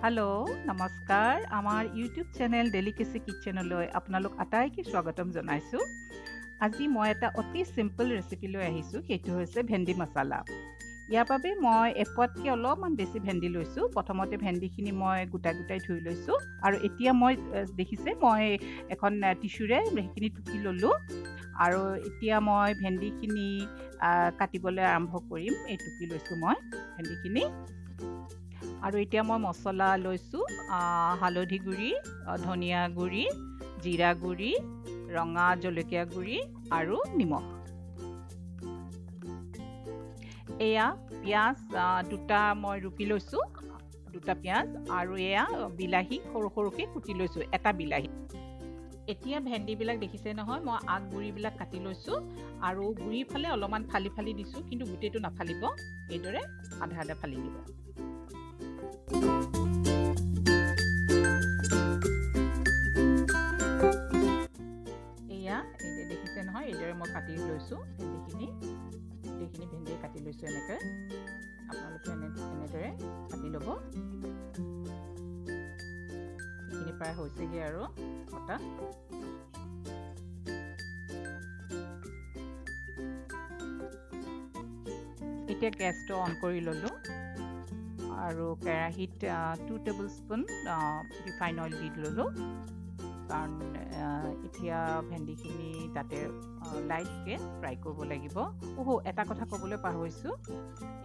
Hello' নমস্কাৰ আমাৰ YouTube channel delicacy কিটচেনলৈ আপোনালোক আটাইকে স্বাগতম জনাইছোঁ। আজি মই এটা অতি চিম্পল ৰেচিপি লৈ আহিছোঁ, সেইটো হৈছে ভেন্দি মছলা। ইয়াৰ বাবে মই এপোৱাতকৈ অলপমান বেছি ভেন্দি লৈছোঁ। প্ৰথমতে ভেন্দিখিনি মই গোটাই ধুই লৈছোঁ আৰু এতিয়া মই দেখিছে মই এখন টিচুৰে সেইখিনি টুকি ল'লোঁ আৰু এতিয়া মই ভেন্দিখিনি কাটিবলৈ আৰম্ভ কৰিম। এই টুকি লৈছোঁ মই ভেন্দিখিনি আৰু এতিয়া মই মছলা লৈছোঁ হালধি গুড়ি, ধনিয়া গুড়ি, জিৰা গুড়ি, ৰঙা জলকীয়া গুড়ি আৰু নিমখ। এয়া পিঁয়াজ দুটা মই ৰুকি লৈছোঁ, দুটা পিঁয়াজ আৰু এয়া বিলাহী সৰু সৰুকৈ কুটি লৈছোঁ, এটা বিলাহী। এতিয়া ভেন্দিবিলাক দেখিছে নহয়, মই আগ গুড়িবিলাক কাটি লৈছোঁ আৰু গুড়িৰ ফালে অলপমান ফালি দিছোঁ, কিন্তু গোটেইটো নাফালিব, এইদৰে আধা আধা ফালি দিব। এয়া দেখিছে নহয়, এইদৰে মই কাটি লৈছোঁ ভেন্দিখিনি, গোটেইখিনি ভেন্দি কাটি লৈছোঁ এনেকৈ। আপোনালোকে এনেদৰে কাটি ল'ব। এইখিনি প্ৰায় হৈছেগৈ আৰু কটা। এতিয়া গেছটো অন কৰি ল'লোঁ আৰু কেৰাহীত 2 টেবুল স্পুন ৰিফাইন অইল দি ল'লোঁ, কাৰণ এতিয়া ভেন্দিখিনি তাতে লাইটকৈ ফ্ৰাই কৰিব লাগিব। এটা কথা ক'বলৈ পাহৰিছোঁ,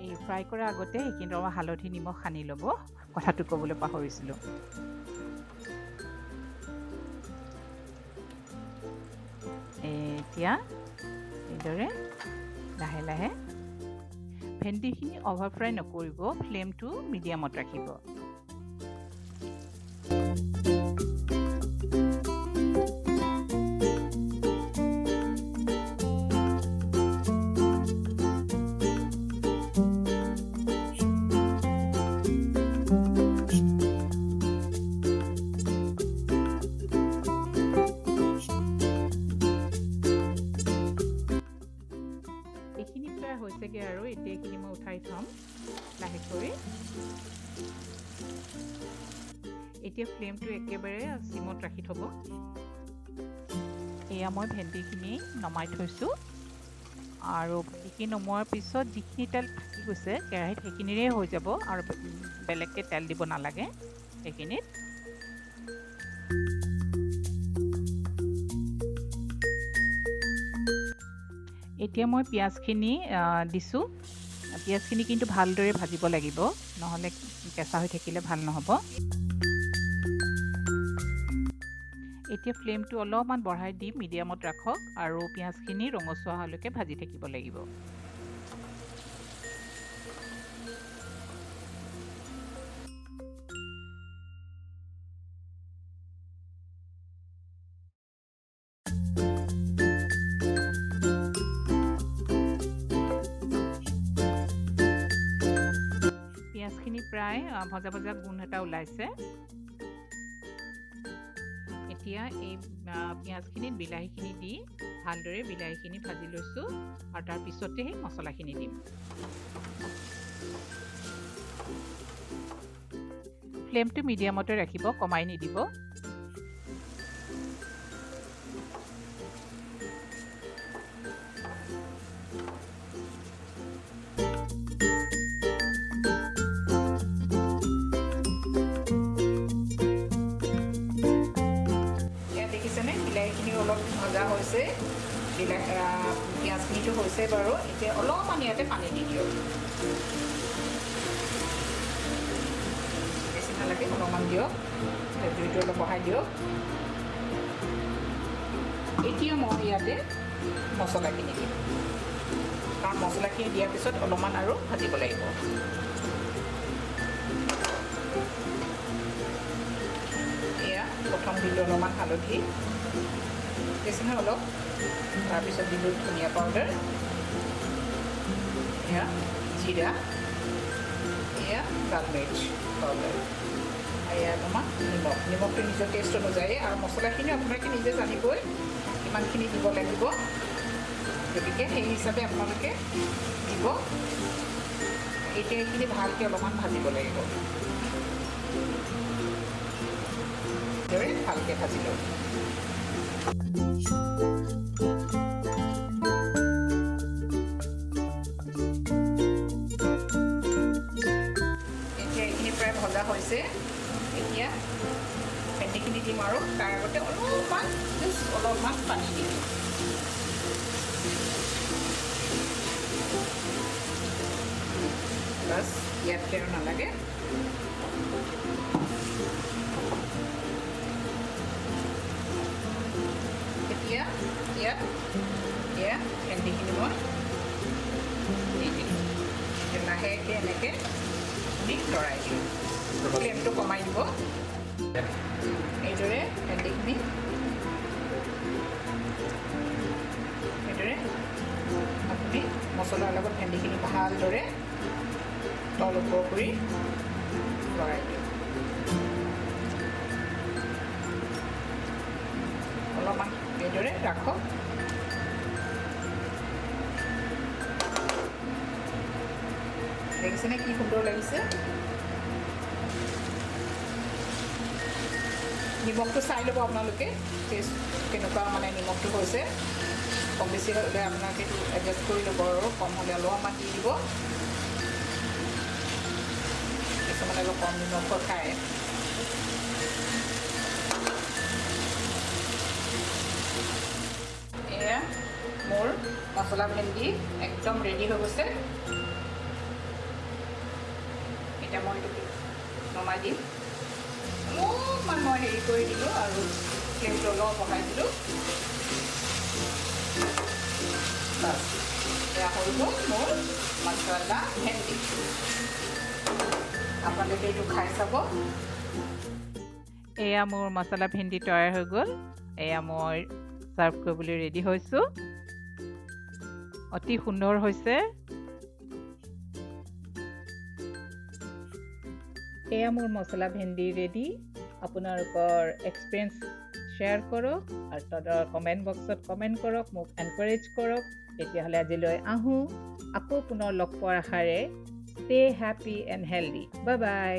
এই ফ্ৰাই কৰাৰ আগতে সেইখিনি অলপ হালধি নিমখ সানি ল'ব, কথাটো ক'বলৈ পাহৰিছিলোঁ। এতিয়া এইদৰে লাহে লাহে ভেন্দিখিনি অভাৰ ফ্ৰাই নকৰিব, ফ্লেমটো মিডিয়ামত ৰাখিব। এইখিনি প্ৰায় হৈছেগৈ আৰু এতিয়া এইখিনি মই উঠাই থ'ম লাহে কৰি। এতিয়া ফ্লেমটো একেবাৰে চিমত ৰাখি থ'ব। এয়া মই ভেন্দিখিনি নমাই থৈছোঁ আৰু এইখিনি নমোৱাৰ পিছত যিখিনি তেল থাকি গৈছে কেৰাহীত সেইখিনিৰে হৈ যাব আৰু বেলেগকৈ তেল দিব নালাগে সেইখিনিত। এতিয়া মই পিঁয়াজখিনি দিছোঁ। পিঁয়াজখিনি কিন্তু ভালদৰে ভাজিব লাগিব, নহ'লে কেঁচা হৈ থাকিলে ভাল নহ'ব। এতিয়া ফ্লেমটো অলপমান বঢ়াই দি মিডিয়ামত ৰাখক আৰু পিঁয়াজখিনি ৰঙচুৱা হোৱালৈকে ভাজি থাকিব লাগিব। পিঁয়াজখিনি প্ৰায় ভজা গোন্ধ এটা ওলাইছে। এতিয়া এই পিঁয়াজখিনিত বিলাহীখিনি দি ভালদৰে বিলাহীখিনি ভাজি লৈছোঁ আৰু তাৰ পিছতে সেই মছলাখিনি দিম। ফ্লেমটো মিডিয়ামতে ৰাখিব, কমাই নিদিব। বিলাহীখিনি অলপ ভজা হৈছে, পিঁয়াজখিনিটো হৈছে বাৰু। এতিয়া অলপমান ইয়াতে পানী দি দিয়ক, বেছি নালাগে, অলপমান দিয়ক, জুইটো অলপ বঢ়াই দিয়ক। এতিয়া মই ইয়াতে মছলাখিনি দিম, কাৰণ মছলাখিনি দিয়াৰ পিছত অলপমান আৰু ভাজিব লাগিব। এয়া প্ৰথম দিলোঁ অলপমান হালধি, বেছি নহয় অলপ, তাৰপিছত দিলোঁ ধনিয়া পাউডাৰ, এয়া জিৰা, এয়া লাল মিৰ্চ পাউডাৰ, এয়া অলপমান নিমখটো নিজৰ টেষ্ট অনুযায়ী, আৰু মছলাখিনি আপোনালোকে নিজে জানিবই কিমানখিনি দিব লাগিব, গতিকে সেই হিচাপে আপোনালোকে দিব। এতিয়া এইখিনি ভালকৈ অলপমান ভাজিব লাগিব। দৰে ভালকৈ ভাজি লওঁ। এতিয়া এইখিনি প্ৰায় ভজা হৈছে। এতিয়া ভেন্দিখিনি দিম আৰু তাৰ আগতে অলপমান পানী দিম। বাছ ইয়াতকৈ আৰু নালাগে। এতিয়া ভেন্দিখিনি মই দি দিম। লাহেকৈ এনেকৈ আমি লৰাই দিম। ফ্লেমটো কমাই দিব। এইদৰে ভেন্দিখিনি এইদৰে আপুনি মছলাৰ লগত ভেন্দিখিনি ভালদৰে তল ওপৰ কৰি লৰাই দিম। অলপমান এইদৰে ৰাখক। দেখিছেনে কি সুন্দৰ লাগিছে? নিমখটো চাই ল'ব আপোনালোকে, টেষ্ট কেনেকুৱা মানে নিমখটো হৈছে। কম বেছি হ'লে আপোনালোকে এইটো এডজাষ্ট কৰি ল'ব আৰু কম হ'লে অলপমান দি দিব। কিছুমানে অলপ কম নিমখ খায়। এয়া মোৰ মছলা ভেন্দি একদম ৰেডি হৈ গৈছে। এতিয়া মই এইটো নমাই দিম। অলপমান মই হেৰি কৰি দিলোঁ আৰু ফ্লেমটো অলপ বঢ়াই দিলোঁ। বাছ এয়া হৈ গ'ল মোৰ মছলা ভেন্দি। আপোনালোকে এইটো খাই চাব। এয়া মোৰ মছলা ভেন্দি তৈয়াৰ হৈ গ'ল। এয়া মই ছাৰ্ভ কৰিবলৈ ৰেডি হৈছোঁ। অতি সুন্দৰ হৈছে। এয়া মোৰ মছলা ভেন্দি ৰেডি। আপোনালোকৰ এক্সপিৰিয়েঞ্চ শ্বেয়াৰ কৰক আৰু তলৰ কমেণ্ট বক্সত কমেণ্ট কৰক, মোক এনকাৰেজ কৰক। তেতিয়াহ'লে আজিলৈ আহোঁ। আকৌ পুনৰ লগ পোৱাৰ আশাৰে stay happy and healthy. Bye bye.